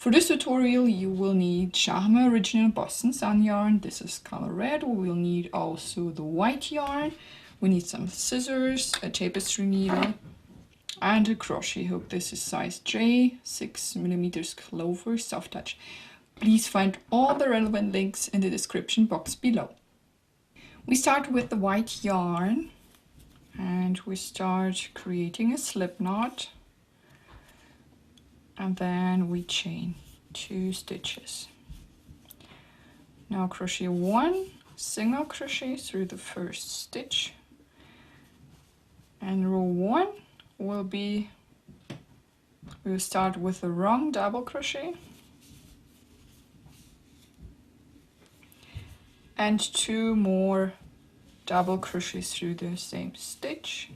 For this tutorial you will need Schachenmayr Original Boston Sun yarn. This is color red. We will need also the white yarn. We need some scissors, a tapestry needle, and a crochet hook. This is size J, 6mm clover soft touch. Please find all the relevant links in the description box below. We start with the white yarn and we start creating a slip knot, and then we chain 2 stitches. Now crochet 1 single crochet through the first stitch, and row 1 will be, we'll start with the wrong double crochet and 2 more double crochets through the same stitch.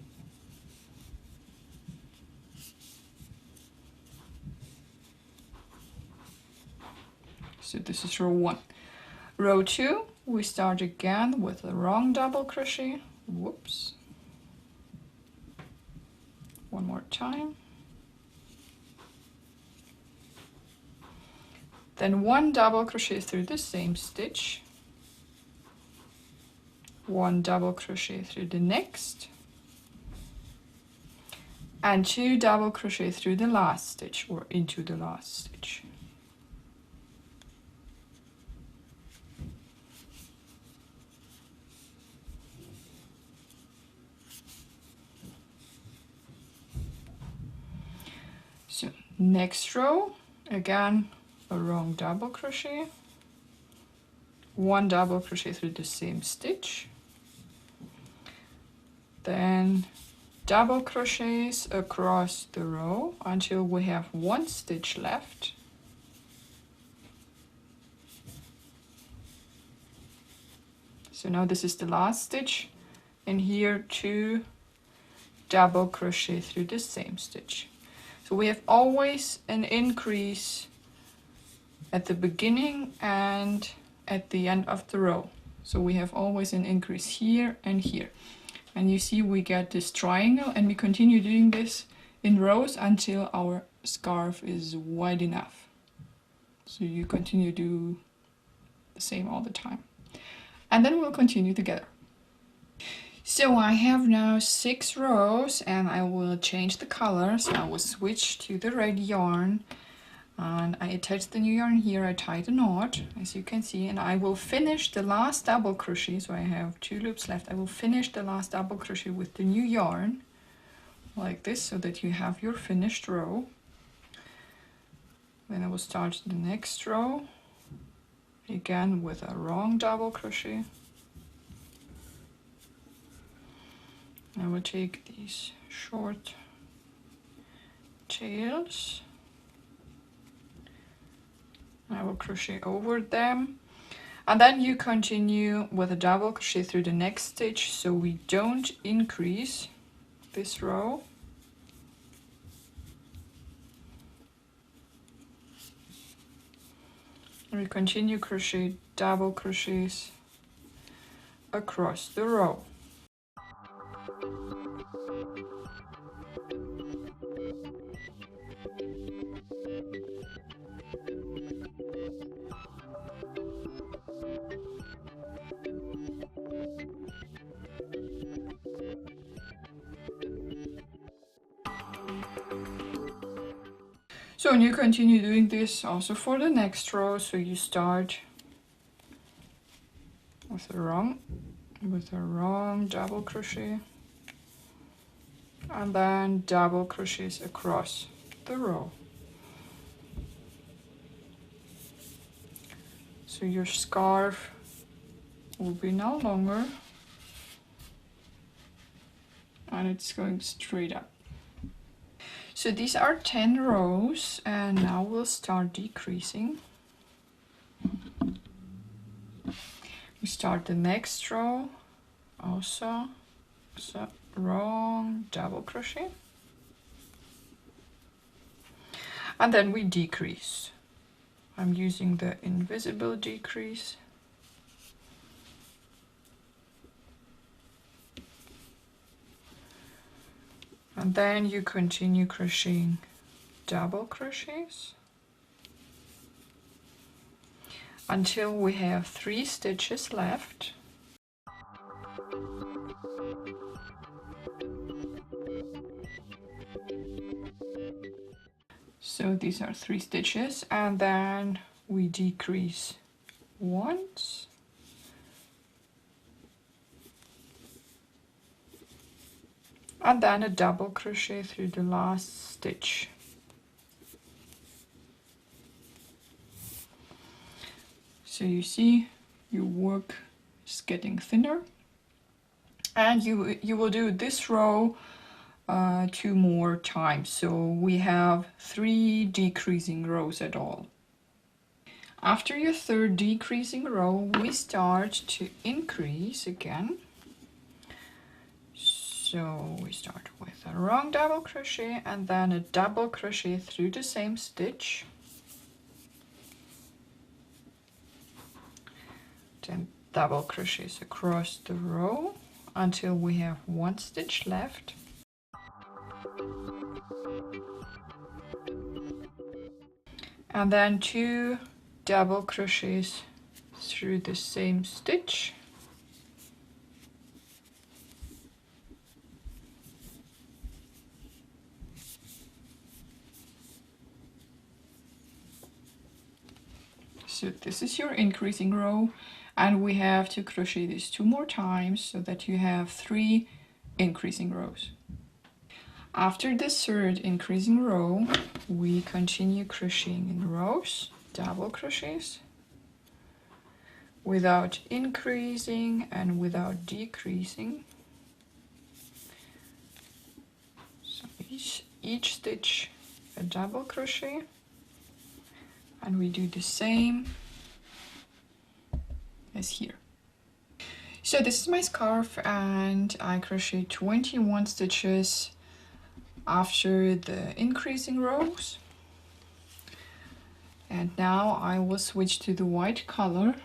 So this is row 1. Row 2, we start again with the wrong double crochet. Whoops. One more time. Then 1 double crochet through the same stitch. 1 double crochet through the next. And 2 double crochet through the last stitch, or into the last stitch. So next row, again a wrong double crochet, 1 double crochet through the same stitch, then double crochets across the row until we have 1 stitch left. So now this is the last stitch, and here 2 double crochet through the same stitch. So we have always an increase at the beginning and at the end of the row. So we have always an increase here and here. And you see we get this triangle, and we continue doing this in rows until our scarf is wide enough. So you continue to do the same all the time. And then we'll continue together. So I have now 6 rows, and I will change the color. So I will switch to the red yarn, and I attach the new yarn here. I tie the knot, as you can see, and I will finish the last double crochet. So I have 2 loops left. I will finish the last double crochet with the new yarn like this, so that you have your finished row. Then I will start the next row again with a wrong double crochet. I will take these short tails, I will crochet over them, and then you continue with a double crochet through the next stitch, so we don't increase this row. And we continue crochet double crochets across the row. So and you continue doing this also for the next row. So you start with a wrong double crochet, and then double crochets across the row. So your scarf will be now longer, and it's going straight up. So these are 10 rows, and now we'll start decreasing. We start the next row also, so wrong double crochet, and then we decrease. I'm using the invisible decrease. And then you continue crocheting double crochets until we have 3 stitches left. So these are 3 stitches, and then we decrease once. And then a double crochet through the last stitch. So you see your work is getting thinner, and you will do this row 2 more times. So we have 3 decreasing rows at all. After your 3rd decreasing row, we start to increase again. So we start with a wrong double crochet and then a double crochet through the same stitch. Then double crochets across the row until we have 1 stitch left. And then 2 double crochets through the same stitch. So this is your increasing row, and we have to crochet this 2 more times so that you have 3 increasing rows. After the 3rd increasing row, we continue crocheting in rows, double crochets, without increasing and without decreasing. So each stitch a double crochet. And we do the same as here. So this is my scarf, and I crochet 21 stitches after the increasing rows. And now I will switch to the white color.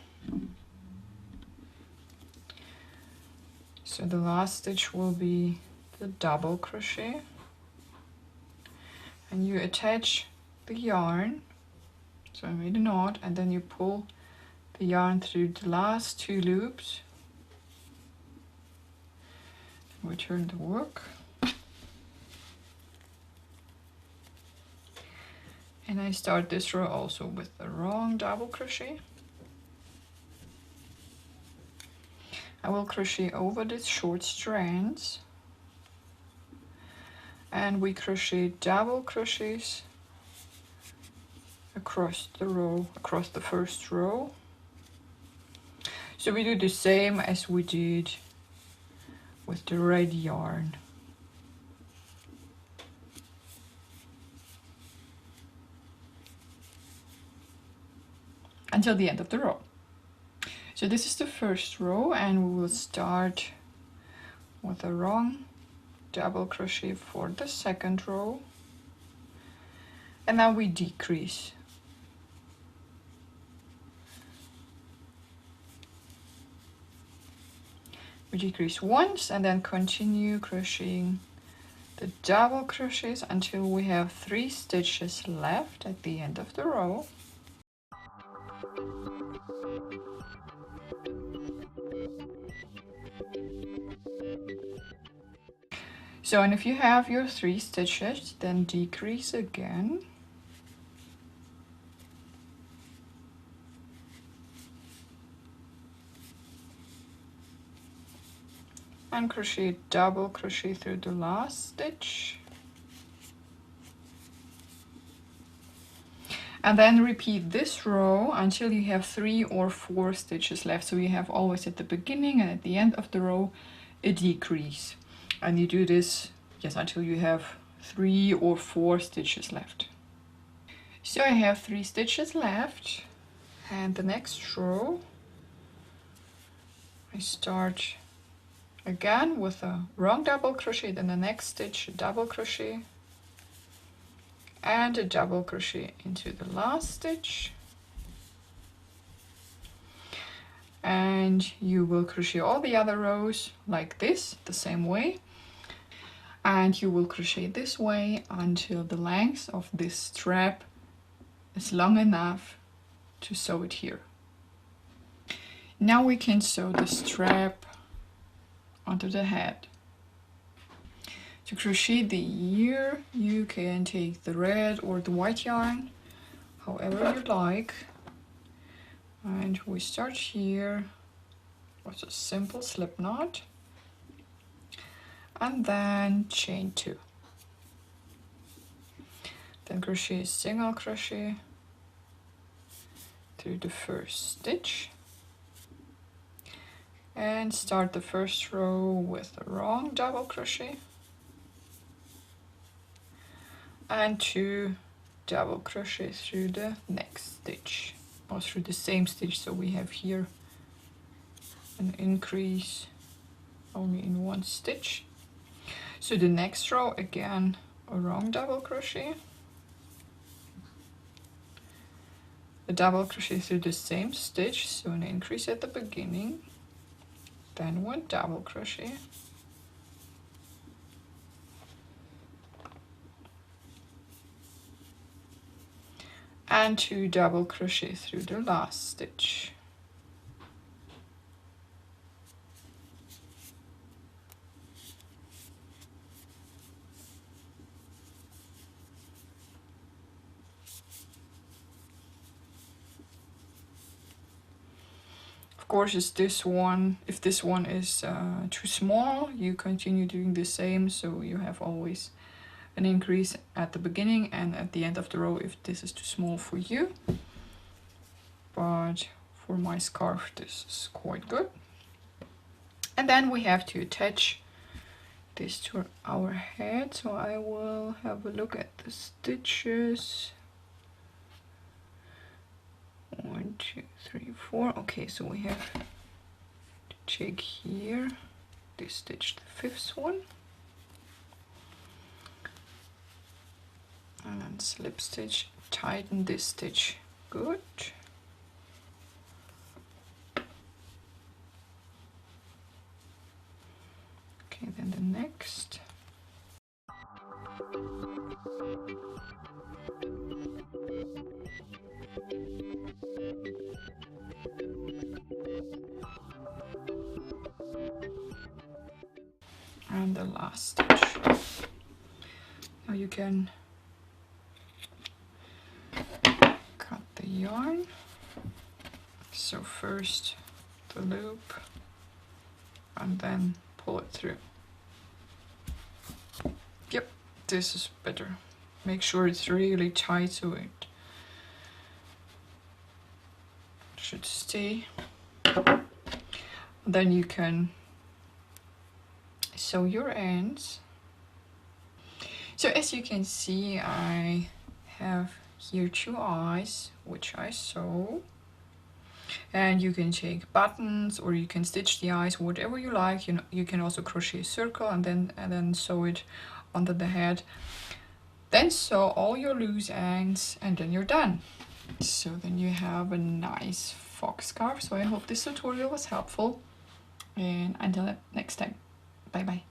So the last stitch will be the double crochet, and you attach the yarn. So I made a knot, and then you pull the yarn through the last 2 loops. We turn the work. And I start this row also with the wrong double crochet. I will crochet over these short strands. And we crochet double crochets across the row, across the first row. So we do the same as we did with the red yarn. Until the end of the row. So this is the first row, and we will start with a wrong double crochet for the 2nd row. And now we decrease. We decrease once and then continue crocheting the double crochets until we have 3 stitches left at the end of the row. So, and if you have your 3 stitches, then decrease again. And crochet double crochet through the last stitch. And then repeat this row until you have 3 or 4 stitches left. So you have always at the beginning and at the end of the row a decrease. And you do this, yes, until you have 3 or 4 stitches left. So I have 3 stitches left, and the next row I start again with a wrong double crochet, then the next stitch a double crochet and a double crochet into the last stitch, and you will crochet all the other rows like this, the same way, and you will crochet this way until the length of this strap is long enough to sew it here. Now we can sew the strap onto the head. To crochet the ear, you can take the red or the white yarn, however you like. And we start here with a simple slip knot. And then chain 2. Then crochet a single crochet through the first stitch. And start the first row with a wrong double crochet. And 2 double crochet through the next stitch, or through the same stitch. So we have here an increase only in 1 stitch. So the next row, again, a wrong double crochet, a double crochet through the same stitch, so an increase at the beginning, then 1 double crochet, and 2 double crochet through the last stitch. Of course, if this one is too small, you continue doing the same, so you have always an increase at the beginning and at the end of the row if this is too small for you. But for my scarf, this is quite good. And then we have to attach this to our head, so I will have a look at the stitches. 1, 2, 3, 4. Okay, so we have to check here this stitch, the 5th one, and then slip stitch, tighten this stitch good. Okay, then the next. And the last stitch. Now you can cut the yarn. So first the loop and then pull it through. Yep, this is better. Make sure it's really tight so it should stay. Then you can sew your ends. So as you can see, I have here 2 eyes which I sew, and you can take buttons or you can stitch the eyes, whatever you like. You can also crochet a circle and then sew it under the head. Then sew all your loose ends and then you're done. So then you have a nice fox scarf. So I hope this tutorial was helpful, and until next time, bye bye.